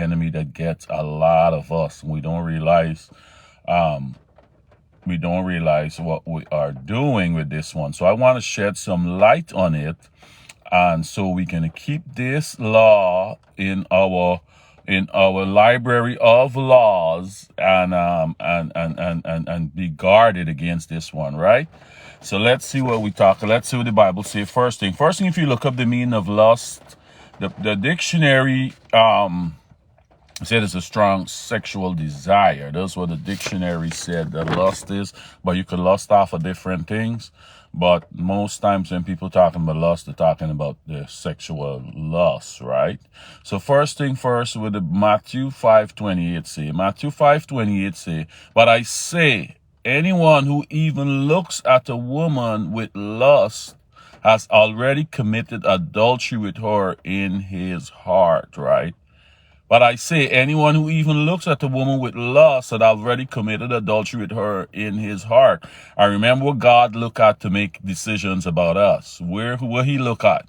enemy that gets a lot of us. Um, we don't realize what we are doing with this one. So I want to shed some light on it, and so we can keep this law in our library of laws, and be guarded against this one, right? So let's see what we talk. Let's see what the Bible says. First thing, if you look up the meaning of lust, the dictionary said it's a strong sexual desire. That's what the dictionary said that lust is. But you could lust off of different things. But most times when people talking about lust, they're talking about the sexual lust, right? So first thing first, with the Matthew 5:28 say, Matthew 5:28 say, but I say, anyone who even looks at a woman with lust has already committed adultery with her in his heart, right? But I say, anyone who even looks at a woman with lust had already committed adultery with her in his heart. I remember what God look at to make decisions about us. Where will he look at?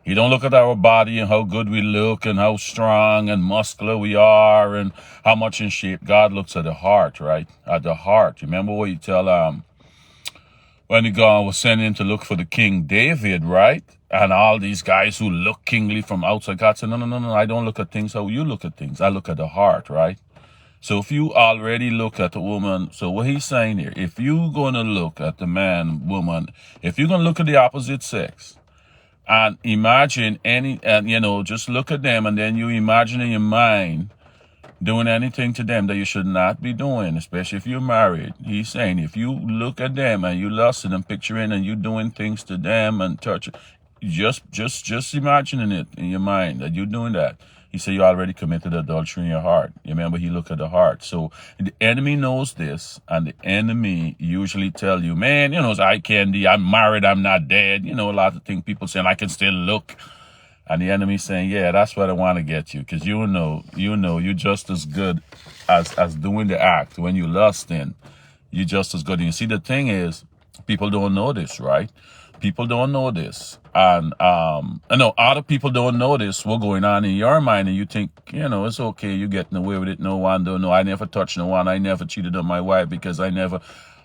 He don't look at our body and how good we look and how strong and muscular we are and how much in shape. God looks at the heart, right? At the heart. Remember what you tell when God was sending to look for the King David, right? And all these guys who look kingly from outside, God said, no, I don't look at things how you look at things. I look at the heart, right? So if you already look at a woman, so what he's saying here, if you're going to look at the man, woman, if you're going to look at the opposite sex, and imagine just look at them, and then you imagine in your mind doing anything to them that you should not be doing, especially if you're married. He's saying if you look at them and you lust and picturing and you doing things to them and touch, just imagining it in your mind that you're doing that. He said you already committed adultery in your heart. You remember he looked at the heart. So the enemy knows this, and the enemy usually tell you, man, it's eye candy. I'm married. I'm not dead. A lot of things people saying I can still look. And the enemy saying, yeah, that's what I want to get you. Because you're just as good as doing the act. When you lusting, you're just as good. And you see, the thing is, people don't know this, right? People don't know this. And I know other people don't know this, what's going on in your mind. And you think, it's okay. You're getting away with it. No one don't know. I never touched no one. I never cheated on my wife because I never.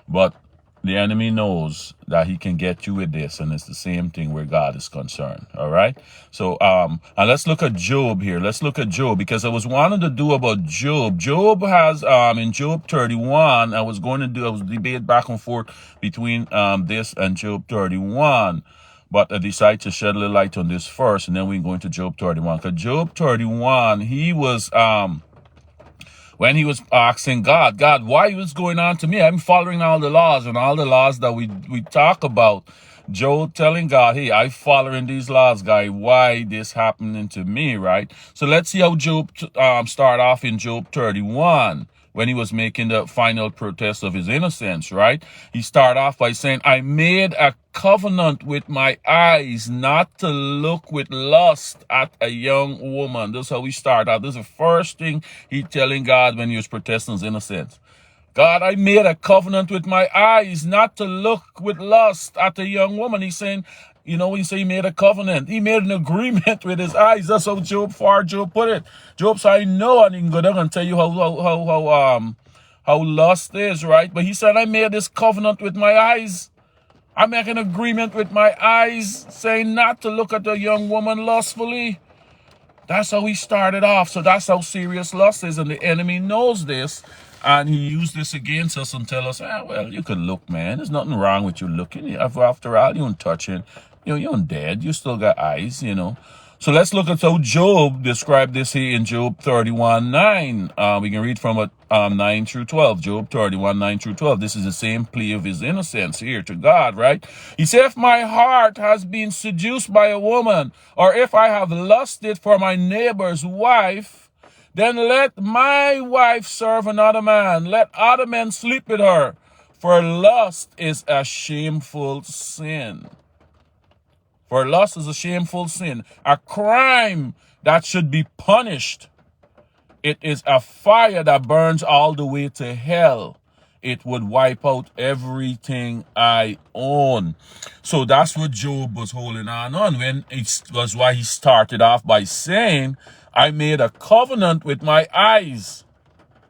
But the enemy knows that he can get you with this, and it's the same thing where God is concerned. All right. So, and let's look at Job here. Let's look at Job, because I was wanting to do about Job. Job has, in Job 31, I was debate back and forth between, this and Job 31. But I decided to shed a little light on this first, and then we can go into Job 31. Because Job 31, he was, when he was asking God, why was going on to me? I'm following all the laws that we talk about. Job telling God, hey, I'm following these laws, guy. Why this happening to me, right? So let's see how Job start off in Job 31. When he was making the final protest of his innocence, right? He started off by saying, I made a covenant with my eyes not to look with lust at a young woman. That's how we start out. This is the first thing he telling God when he was protesting his innocence. God, I made a covenant with my eyes not to look with lust at a young woman. He's saying, when you say he made a covenant, he made an agreement with his eyes. That's how Job put it. Job said, I know, and he can go down and tell you how lust is, right? But he said, I made this covenant with my eyes. I make an agreement with my eyes, saying not to look at a young woman lustfully. That's how he started off. So that's how serious lust is, and the enemy knows this. And he used this against us and tell us, well, you can look, man. There's nothing wrong with you looking. After all, you ain't touching. You ain't dead. You still got eyes, So let's look at how Job described this here in Job 31:9. We can read from it 9 through 12. Job 31, 9 through 12. This is the same plea of his innocence here to God, right? He said, if my heart has been seduced by a woman, or if I have lusted for my neighbor's wife, then let my wife serve another man. Let other men sleep with her. For lust is a shameful sin. For lust is a shameful sin, a crime that should be punished. It is a fire that burns all the way to hell. it would wipe out everything I own. So that's what Job was holding on when it was why he started off by saying, I made a covenant with my eyes.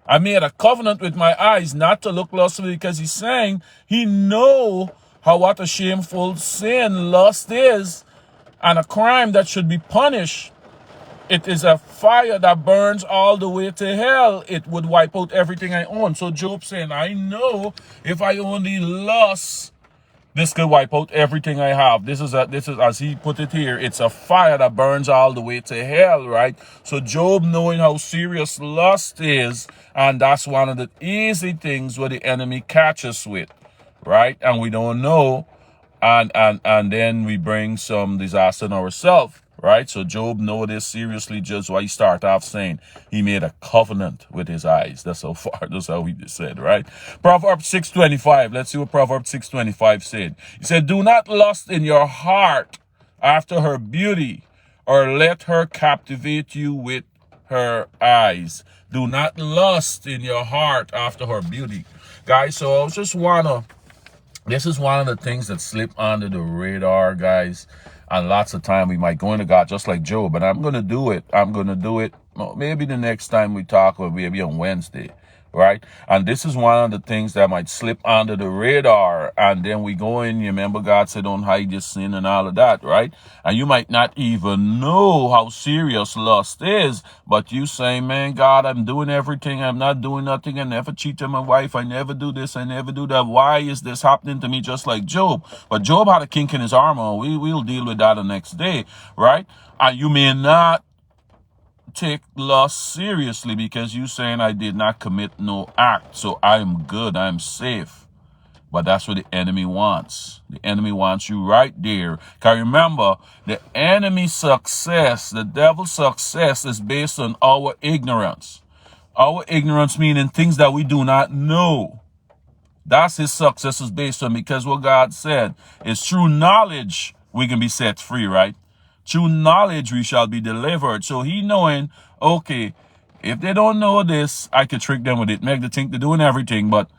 I made a covenant with my eyes not to look lustfully, because he's saying he know what a shameful sin lust is and a crime that should be punished. It is a fire that burns all the way to hell. It would wipe out everything I own. So Job saying, I know if I only lust, this could wipe out everything I have. This is as he put it here, it's a fire that burns all the way to hell, right? So Job knowing how serious lust is, and that's one of the easy things where the enemy catches with, right? And we don't know, and then we bring some disaster on ourselves, right? So Job know this seriously, just why he start off saying he made a covenant with his eyes. That's how far, that's how he said, right? Proverbs 6:25. Let's see what Proverbs 6:25 said. He said, do not lust in your heart after her beauty, or let her captivate you with her eyes. Do not lust in your heart after her beauty. Guys, so I just wanna, this is one of the things that slip under the radar, guys. And lots of time we might go into God just like Job. And I'm going to do it. I'm going to do it. Well, maybe the next time we talk, or maybe on Wednesday, right? And this is one of the things that might slip under the radar. And then we go in, you remember God said, don't hide your sin and all of that, right? And you might not even know how serious lust is, but you say, man, God, I'm doing everything. I'm not doing nothing. I never cheat on my wife. I never do this. I never do that. Why is this happening to me just like Job? But Job had a kink in his armor. We'll deal with that the next day, right? And you may not take lust seriously because you saying I did not commit no act, so I'm good, I'm safe. But that's what the enemy wants. The enemy wants you right there. Because remember, the enemy's success, the devil's success, is based on our ignorance. Our ignorance meaning things that we do not know. That's his success is based on, because what God said is through knowledge we can be set free, right? Through knowledge we shall be delivered. So he knowing, okay, if they don't know this, I could trick them with it, make them think they're doing everything, but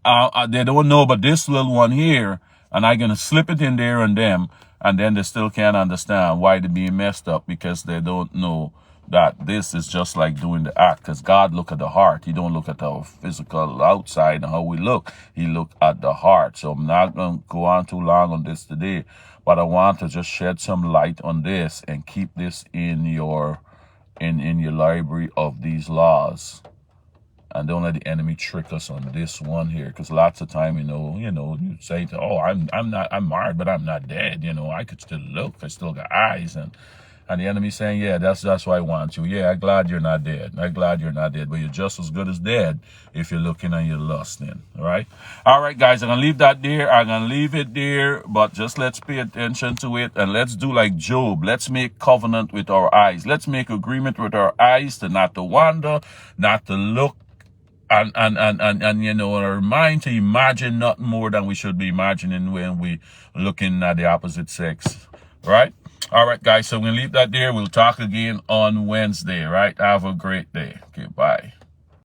they don't know but this little one here, and I'm going to slip it in there and them, and then they still can't understand why they're being messed up, because they don't know that this is just like doing the act. Because God look at the heart. He don't look at our physical outside and how we look. He look at the heart. So I'm not going to go on too long on this today, but I want to just shed some light on this and keep this in your your library of these laws. And don't let the enemy trick us on this one here, because lots of time, you say, oh, I'm married, but I'm not dead. I could still look. I still got eyes, and the enemy saying, yeah, that's why I want you. Yeah, I'm glad you're not dead. I'm glad you're not dead, but you're just as good as dead if you're looking and you're lusting. All right. All right, guys, I'm going to leave that there. I'm going to leave it there, but just let's pay attention to it, and let's do like Job. Let's make covenant with our eyes. Let's make agreement with our eyes to not to wander, not to look, and our mind to imagine nothing more than we should be imagining when we looking at the opposite sex, right? All right, guys, so we're gonna leave that there. We'll talk again on Wednesday, right? Have a great day. Okay, bye.